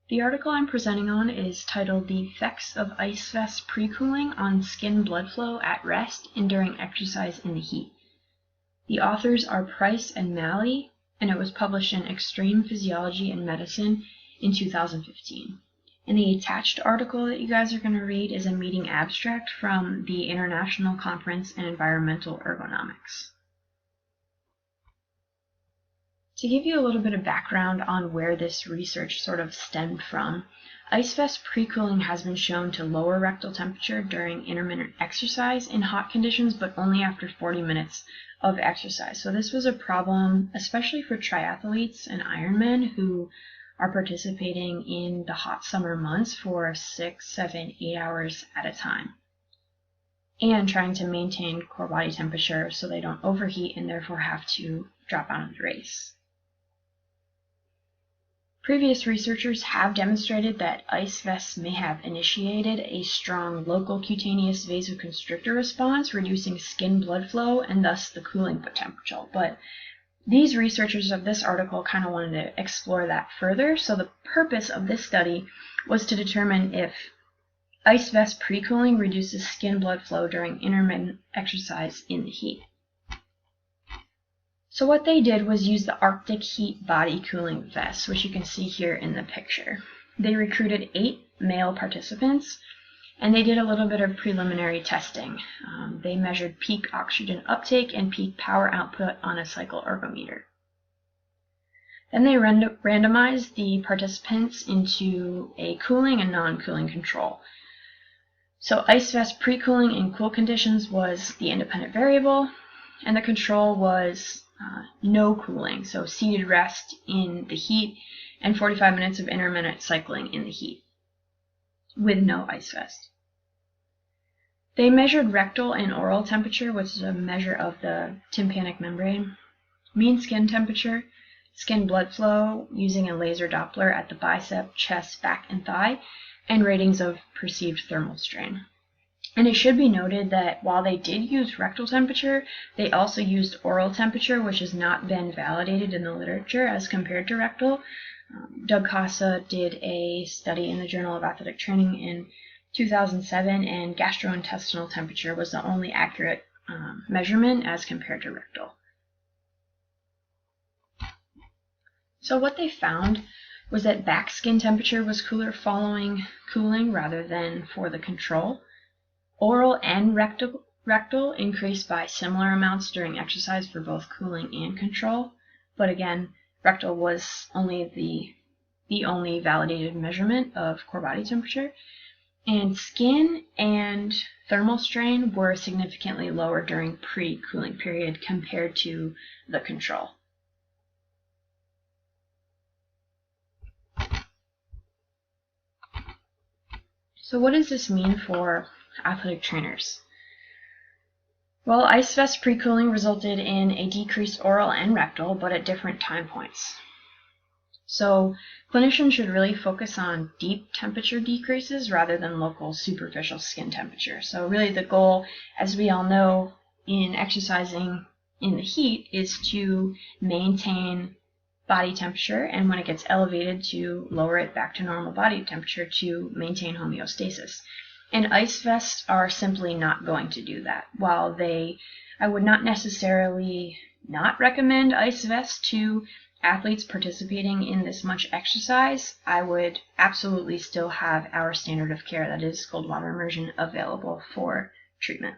The article I'm presenting on is titled "The Effects of Ice Vest Pre-Cooling on Skin Blood Flow at Rest and During Exercise in the Heat." The authors are Price and Malley, and it was published in Extreme Physiology and Medicine in 2015. And the attached article that you guys are going to read is a meeting abstract from the International Conference in Environmental Ergonomics. To give you a little bit of background on where this research sort of stemmed from, ice vest pre-cooling has been shown to lower rectal temperature during intermittent exercise in hot conditions, but only after 40 minutes of exercise. So this was a problem, especially for triathletes and Ironmen who are participating in the hot summer months for 6, 7, 8 hours at a time, and trying to maintain core body temperature so they don't overheat and therefore have to drop out of the race. Previous researchers have demonstrated that ice vests may have initiated a strong local cutaneous vasoconstrictor response, reducing skin blood flow and thus the cooling potential. But these researchers of this article kind of wanted to explore that further, so the purpose of this study was to determine if ice vest pre-cooling reduces skin blood flow during intermittent exercise in the heat. So what they did was use the Arctic Heat Body Cooling Vest, which you can see here in the picture. They recruited 8 male participants, and they did a little bit of preliminary testing. They measured peak oxygen uptake and peak power output on a cycle ergometer. Then they randomized the participants into a cooling and non-cooling control. So ice vest pre-cooling in cool conditions was the independent variable, and the control was no cooling, so seated rest in the heat and 45 minutes of intermittent cycling in the heat with no ice vest. They measured rectal and oral temperature, which is a measure of the tympanic membrane, mean skin temperature, skin blood flow using a laser Doppler at the bicep, chest, back, and thigh, and ratings of perceived thermal strain. And it should be noted that while they did use rectal temperature, they also used oral temperature, which has not been validated in the literature as compared to rectal. Doug Casa did a study in the Journal of Athletic Training in 2007, and gastrointestinal temperature was the only accurate measurement as compared to rectal. So what they found was that back skin temperature was cooler following cooling rather than for the control. Oral and rectal increased by similar amounts during exercise for both cooling and control, but again, rectal was only the only validated measurement of core body temperature, and skin and thermal strain were significantly lower during pre-cooling period compared to the control. So what does this mean for athletic trainers? Well, ice vest pre-cooling resulted in a decreased oral and rectal, but at different time points. So clinicians should really focus on deep temperature decreases rather than local superficial skin temperature. So really the goal, as we all know, in exercising in the heat is to maintain body temperature, and when it gets elevated, to lower it back to normal body temperature to maintain homeostasis. And ice vests are simply not going to do that. While I would not necessarily not recommend ice vests to athletes participating in this much exercise, I would absolutely still have our standard of care, that is cold water immersion, available for treatment.